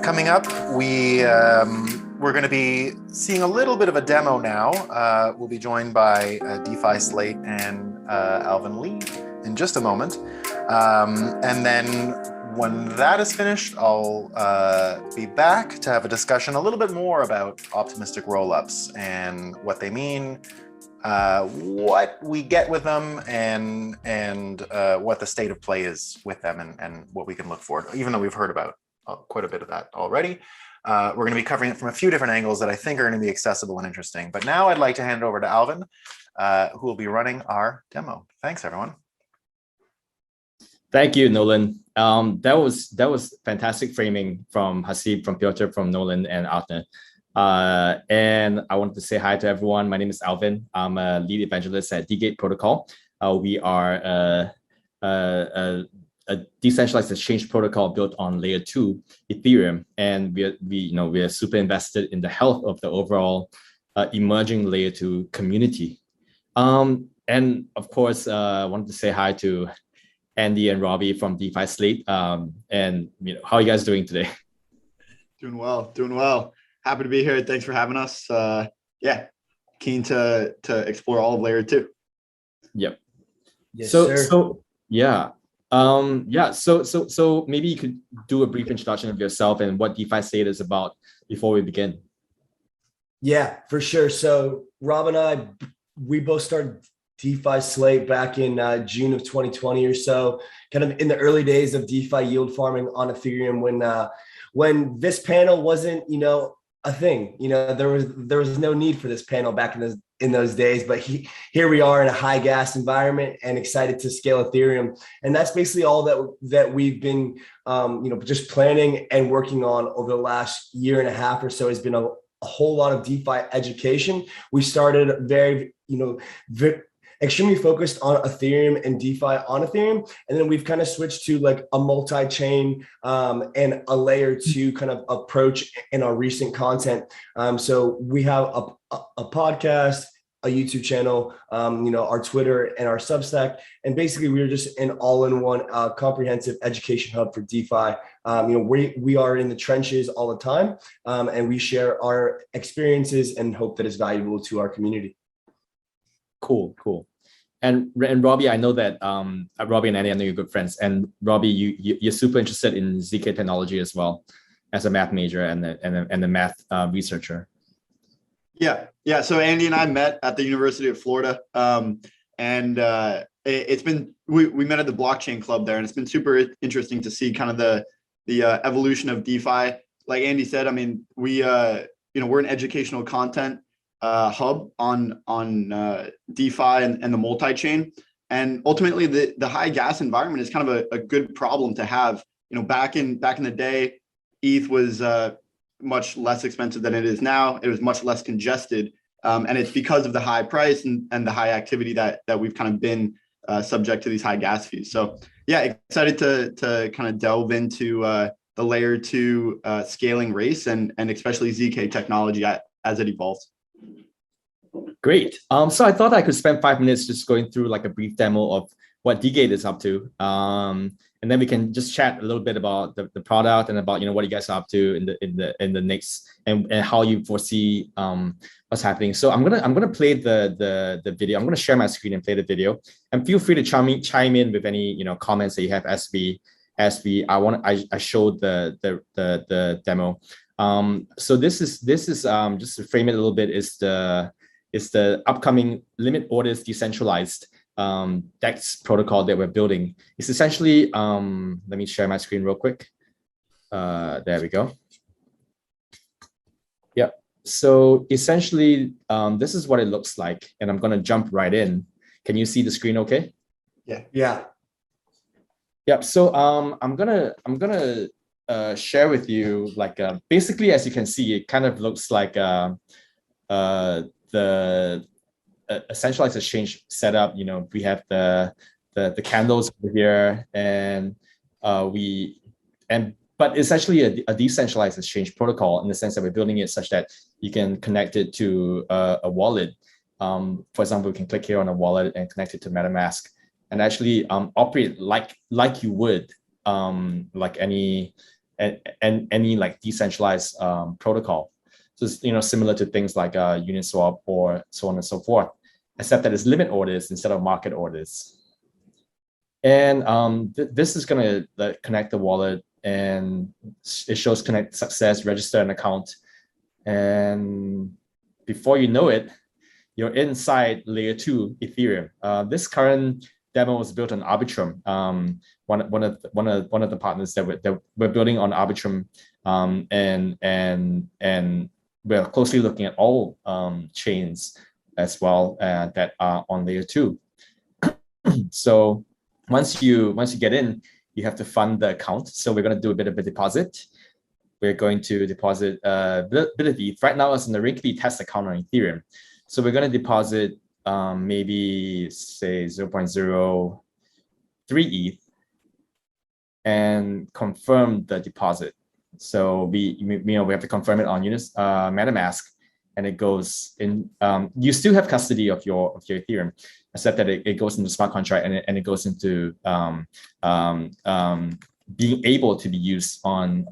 Coming up, we're going to be seeing a little bit of a demo now. We'll be joined by DeFi Slate and Alvin Lee in just a moment. And then when that is finished, I'll be back to have a discussion a little bit more about optimistic rollups and what they mean, what we get with them, and what the state of play is with them, and what we can look for, even though we've heard about quite a bit of that already. We're going to be covering it from a few different angles that I think are going to be accessible and interesting. But now I'd like to hand it over to Alvin, who will be running our demo. Thanks, everyone. Thank you, Nolan. That was fantastic framing from Hasib, from Piotr, from Nolan, and Arthur. And I wanted to say hi to everyone. My name is Alvin. I'm a lead evangelist at DeGate Protocol. We are a decentralized exchange protocol built on layer 2 Ethereum, and we are super invested in the health of the overall emerging layer 2 community. And of course, I wanted to say hi to Andy and Robbie from DeFi Slate. And how are you guys doing today? Doing well. Happy to be here. Thanks for having us. Yeah, keen to explore all of layer 2. Yep. Yes, sir. So maybe you could do a brief introduction of yourself and what DeFi Slate is about before we begin. Yeah, for sure. So Rob and I, we both started DeFi Slate back in June of 2020 or so, kind of in the early days of DeFi yield farming on Ethereum, when this panel wasn't, a thing. There was no need for this panel back in those days, but here we are in a high gas environment and excited to scale Ethereum. And that's basically all that we've been, just planning and working on over the last year and a half or so. Has been a whole lot of DeFi education. We started very extremely focused on Ethereum and DeFi on Ethereum. And then we've kind of switched to like a multi-chain and a layer 2 kind of approach in our recent content. So we have a podcast, a YouTube channel, our Twitter and our Substack. And basically we're just an all-in-one comprehensive education hub for DeFi. We are in the trenches all the time, and we share our experiences and hope that it's valuable to our community. Cool. And Robbie, I know that Robbie and Andy, I know you're good friends. And Robbie, you're super interested in ZK technology as well, as a math major and a math researcher. Yeah. So Andy and I met at the University of Florida, and it's been we met at the blockchain club there, and it's been super interesting to see kind of the evolution of DeFi. Like Andy said, I mean, we're an educational content hub on DeFi and the multi-chain, and ultimately the high gas environment is kind of a good problem to have. Back in the day, ETH was much less expensive than it is now. It was much less congested, and it's because of the high price and the high activity that we've kind of been subject to these high gas fees. So yeah, excited to kind of delve into the layer 2 scaling race and especially ZK technology as it evolves. Great. So I thought I could spend 5 minutes just going through like a brief demo of what DeGate is up to. And then we can just chat a little bit about the product and about what you guys are up to in the next and how you foresee what's happening. So I'm gonna play the video. I'm gonna share my screen and play the video. And feel free to chime in with any comments that you have as I showed the demo. So this is just to frame it a little bit, is the upcoming Limit Orders Decentralized DEX protocol that we're building. It's essentially, let me share my screen real quick. There we go. Yeah. So essentially, this is what it looks like, and I'm gonna jump right in. Can you see the screen okay? Yeah. Yeah. So I'm gonna share with you basically, as you can see, it kind of looks like the a centralized exchange setup. We have the candles over here, and but it's actually a decentralized exchange protocol in the sense that we're building it such that you can connect it to a wallet. For example, we can click here on a wallet and connect it to MetaMask and actually operate like you would like any and any like decentralized protocol. So it's, similar to things like Uniswap or so on and so forth, except that it's limit orders instead of market orders. And this is going to connect the wallet, and it shows connect success, register an account. And before you know it, you're inside layer 2 Ethereum. This current demo was built on Arbitrum. One of the partners that we're building on Arbitrum, and we're closely looking at all chains as well that are on layer 2. So once you get in, you have to fund the account. So we're going to do a bit of a deposit. We're going to deposit a bit of ETH. Right now, it's in the Rinkeby test account on Ethereum. So we're going to deposit maybe say 0.03 ETH and confirm the deposit. So we have to confirm it on MetaMask, and it goes in. You still have custody of your Ethereum, except that it goes into smart contract, and it goes into being able to be used on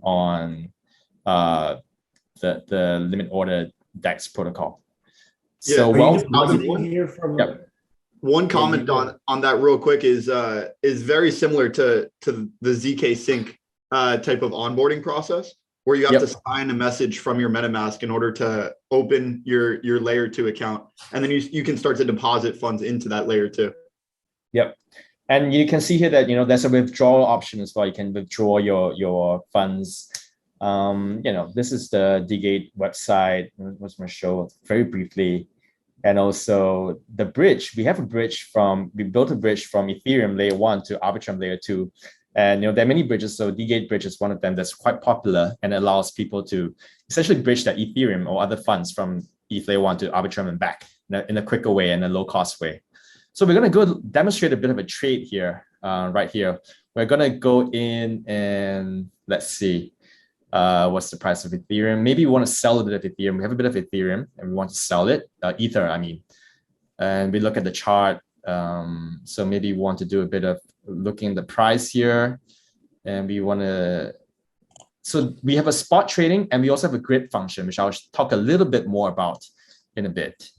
the limit order DEX protocol. Yeah, so one comment on that real quick is very similar to the ZK Sync type of onboarding process, where you have to sign a message from your MetaMask in order to open your layer 2 account, and then you can start to deposit funds into that layer 2. Yep. And you can see here that there's a withdrawal option as well. You can withdraw your funds. This is the DeGate website. I was going to show very briefly. And also the bridge. We built a bridge from Ethereum layer 1 to Arbitrum layer 2. And there are many bridges. So DeGate bridge is one of them that's quite popular, and allows people to essentially bridge their Ethereum or other funds from ETH layer 1 to Arbitrum and back in a quicker way and a low cost way. So we're going to go demonstrate a bit of a trade here, right here. We're going to go in and let's see. What's the price of Ethereum? Maybe we want to sell a bit of Ethereum. We have a bit of Ethereum and we want to sell it, Ether, I mean. And we look at the chart. So maybe we want to do a bit of looking at the price here. And we want to, so we have a spot trading, and we also have a grid function, which I'll talk a little bit more about in a bit.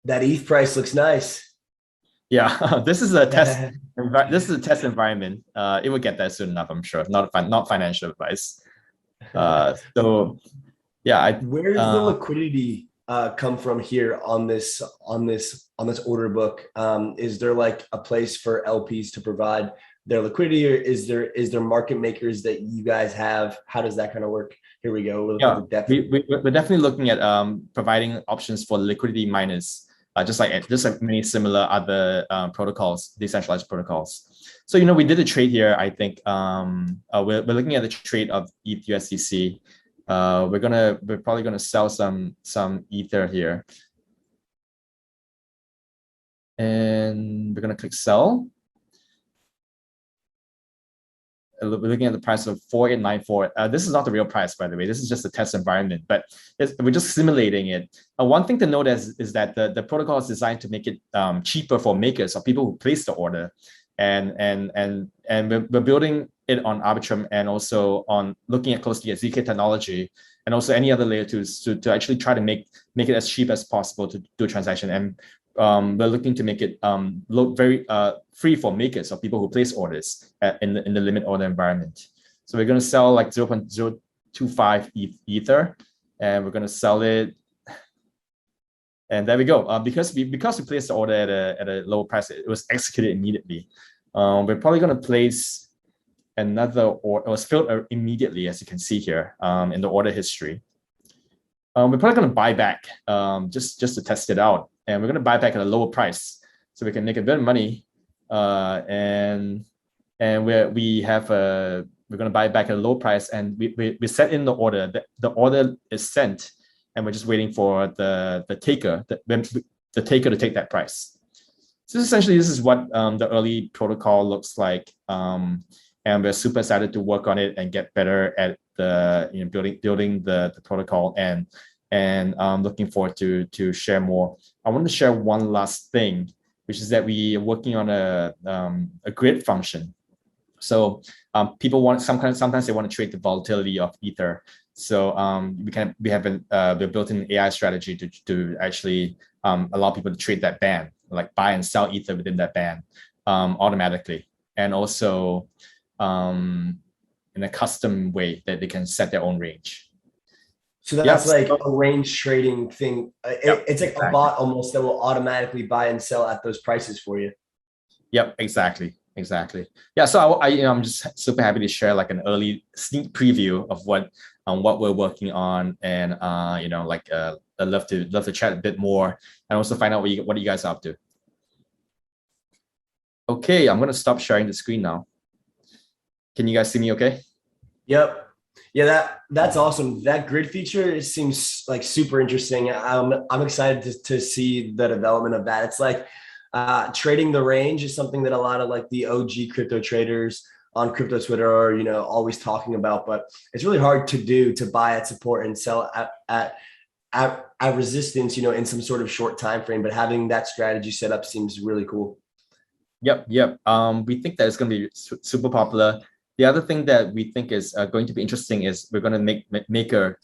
That ETH price looks nice. Yeah, this is a test. This is a test environment. It will get there soon enough, I'm sure. Not financial advice. So, yeah. Where does the liquidity come from here on this order book? Is there like a place for LPs to provide their liquidity, or is there market makers that you guys have? How does that kind of work? Here we go. We're definitely looking at providing options for liquidity miners. Just like many similar other protocols, decentralized protocols. So we did a trade here. I think we're looking at the trade of ETH USDC. We're probably gonna sell some Ether here, and we're gonna click sell. We're looking at the price of 4894. This is not the real price, by the way. This is just a test environment, but we're just simulating it. One thing to note is that the protocol is designed to make it cheaper for makers or people who place the order, and we're building it on Arbitrum, and also on looking at closely at ZK technology, and also any other layer 2s to actually try to make it as cheap as possible to do a transaction. And we're looking to make it very free for makers or people who place orders in the limit order environment. So we're going to sell like 0.025 Ether, and we're going to sell it. And there we go. Because we placed the order at a low price, it was executed immediately. We're probably going to place another order. It was filled immediately, as you can see here in the order history. We're probably going to buy back just to test it out. And we're going to buy back at a lower price, so we can make a bit of money. And we're going to buy back at a low price, and we set in the order. The order is sent, and we're just waiting for the taker to take that price. So essentially, this is what the early protocol looks like, and we're super excited to work on it and get better at building the protocol, and looking forward to share more. I want to share one last thing which is that we are working on a grid function. So people want sometimes they want to trade the volatility of Ether. So we have a built-in AI strategy to actually allow people to trade that band, like buy and sell Ether within that band automatically, and also in a custom way that they can set their own range. So that's like a range trading thing. It's like a bot almost that will automatically buy and sell at those prices for you. Yep, exactly. Yeah, so I'm just super happy to share like an early sneak preview of what we're working on, and I'd love to chat a bit more and also find out what you guys are up to. Okay, I'm gonna stop sharing the screen now. Can you guys see me okay? Yep. Yeah, that's awesome. That grid feature seems like super interesting. I'm excited to see the development of that. It's like trading the range is something that a lot of like the OG crypto traders on crypto Twitter are, always talking about, but it's really hard to do, to buy at support and sell at resistance, in some sort of short time frame. But having that strategy set up seems really cool. Yep. We think that it's going to be super popular. The other thing that we think is going to be interesting is we're going to make maker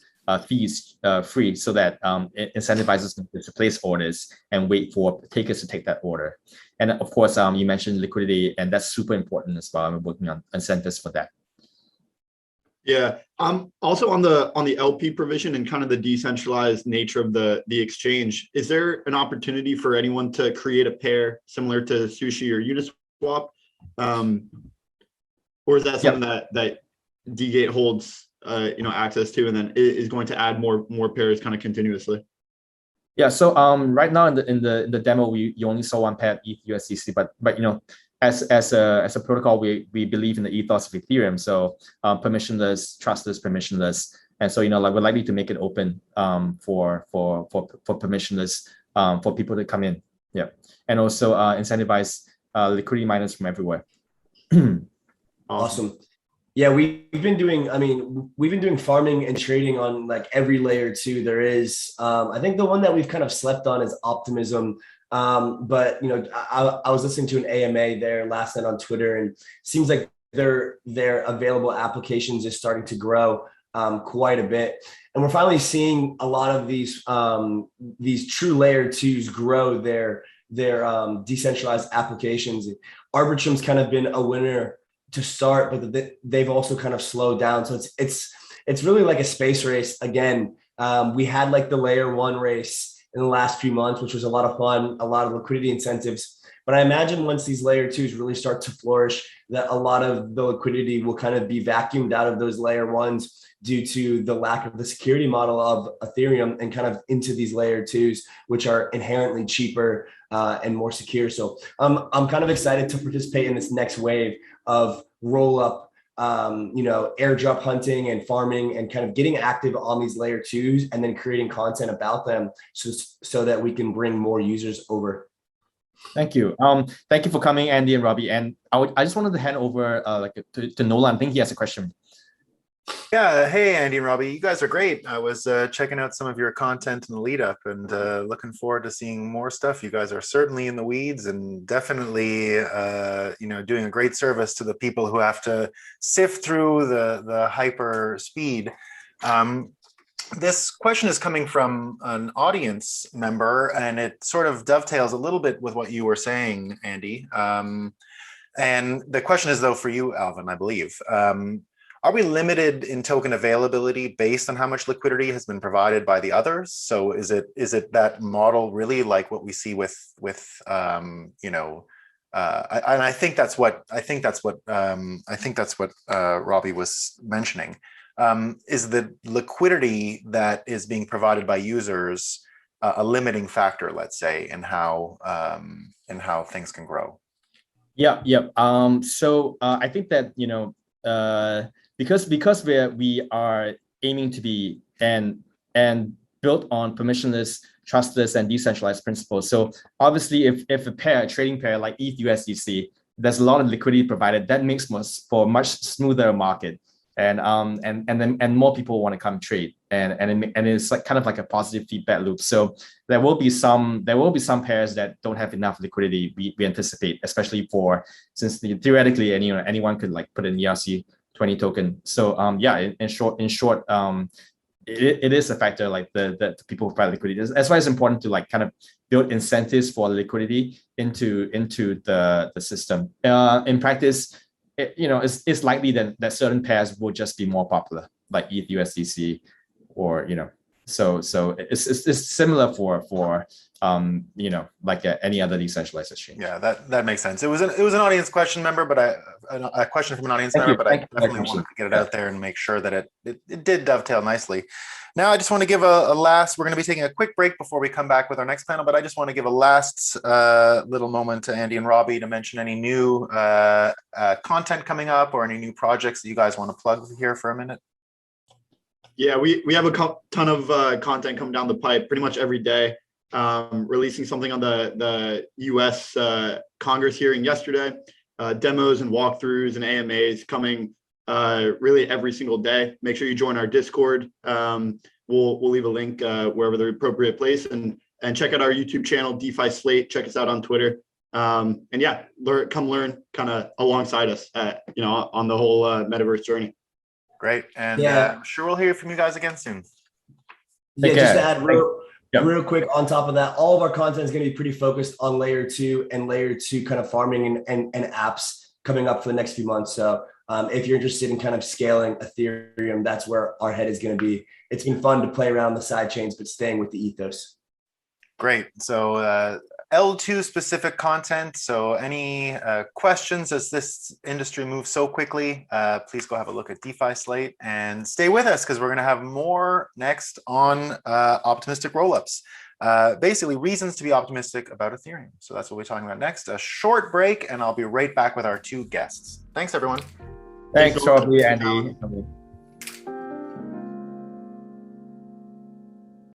fees free, so that it incentivizes them to place orders and wait for takers to take that order. And of course, you mentioned liquidity, and that's super important as well. We're working on incentives for that. Yeah. Also on the LP provision and kind of the decentralized nature of the exchange, is there an opportunity for anyone to create a pair similar to Sushi or Uniswap? Or is that something that DeGate holds access to, and then is going to add more pairs kind of continuously? Yeah. So right now in the demo, you only saw one pair ETH USDC, but as a protocol, we believe in the ethos of Ethereum. So permissionless, trustless, permissionless, and so we're likely to make it open for permissionless for people to come in. Yeah, and also incentivize liquidity miners from everywhere. Awesome. Yeah, we've been doing farming and trading on like every layer too. There is, I think the one that we've kind of slept on is Optimism. But I was listening to an AMA there last night on Twitter, and it seems like their available applications is starting to grow quite a bit. And we're finally seeing a lot of these true layer twos grow their decentralized applications. Arbitrum's kind of been a winner to start, but they've also kind of slowed down. So it's really like a space race again. We had like the layer one race in the last few months, which was a lot of fun, a lot of liquidity incentives. But I imagine once these layer twos really start to flourish, that a lot of the liquidity will kind of be vacuumed out of those layer ones due to the lack of the security model of Ethereum, and kind of into these layer twos, which are inherently cheaper and more secure. So I'm kind of excited to participate in this next wave of roll up, airdrop hunting and farming, and kind of getting active on these layer twos, and then creating content about them so that we can bring more users over. Thank you. Thank you for coming, Andy and Robbie. And I just wanted to hand over to Nolan. I think he has a question. Yeah, hey Andy and Robbie, you guys are great. I was checking out some of your content in the lead up, and looking forward to seeing more stuff. You guys are certainly in the weeds, and definitely doing a great service to the people who have to sift through the hyper speed. This question is coming from an audience member, and it sort of dovetails a little bit with what you were saying, Andy. And the question is, though, for you, Alvin, I believe. Are we limited in token availability based on how much liquidity has been provided by the others? So is it that model really like what we see with and I think that's what Robbie was mentioning. Is the liquidity that is being provided by users a limiting factor, let's say, in how things can grow? Yeah. So I think that because we are aiming to be and built on permissionless, trustless, and decentralized principles. So obviously, if a trading pair like ETH USDC, there's a lot of liquidity provided, that makes for a much smoother market, and more people want to come trade. and it's like kind of like a positive feedback loop. So there will be some pairs that don't have enough liquidity. We anticipate, especially since theoretically anyone could like put an ERC20 token. So yeah, in short, it is a factor, like the people who provide liquidity. That's why it's important to like kind of build incentives for liquidity into the system. In practice, it's likely that certain pairs will just be more popular, like ETH USDC, or so it's similar for like any other decentralized exchange. Yeah, that makes sense. It was an audience question member, but a question from an audience member, but I definitely wanted to get it out there and make sure that it did dovetail nicely. Now, I just want to give a last. We're going to be taking a quick break before we come back with our next panel, but I just want to give a last little moment to Andy and Robbie to mention any new content coming up or any new projects that you guys want to plug here for a minute. Yeah, we have a ton of content coming down the pipe pretty much every day. Releasing something on the US Congress hearing yesterday, demos and walkthroughs and AMAs coming really every single day. Make sure you join our Discord. We'll leave a link wherever the appropriate place, and check out our YouTube channel, DeFi Slate. Check us out on Twitter. And yeah, come learn kind of alongside us on the whole metaverse journey. Great. And I'm sure we'll hear from you guys again soon. Yeah, just to add real quick on top of that, all of our content is going to be pretty focused on layer 2 and layer 2 kind of farming and apps coming up for the next few months. So if you're interested in kind of scaling Ethereum, that's where our head is going to be. It's been fun to play around the side chains, but staying with the ethos. Great. So L2 specific content. So any questions as this industry moves so quickly, please go have a look at DeFi Slate and stay with us, because we're going to have more next on optimistic rollups. Basically, reasons to be optimistic about Ethereum. So that's what we're talking about next. A short break, and I'll be right back with our two guests. Thanks, everyone. Thanks, Robbie, Andy.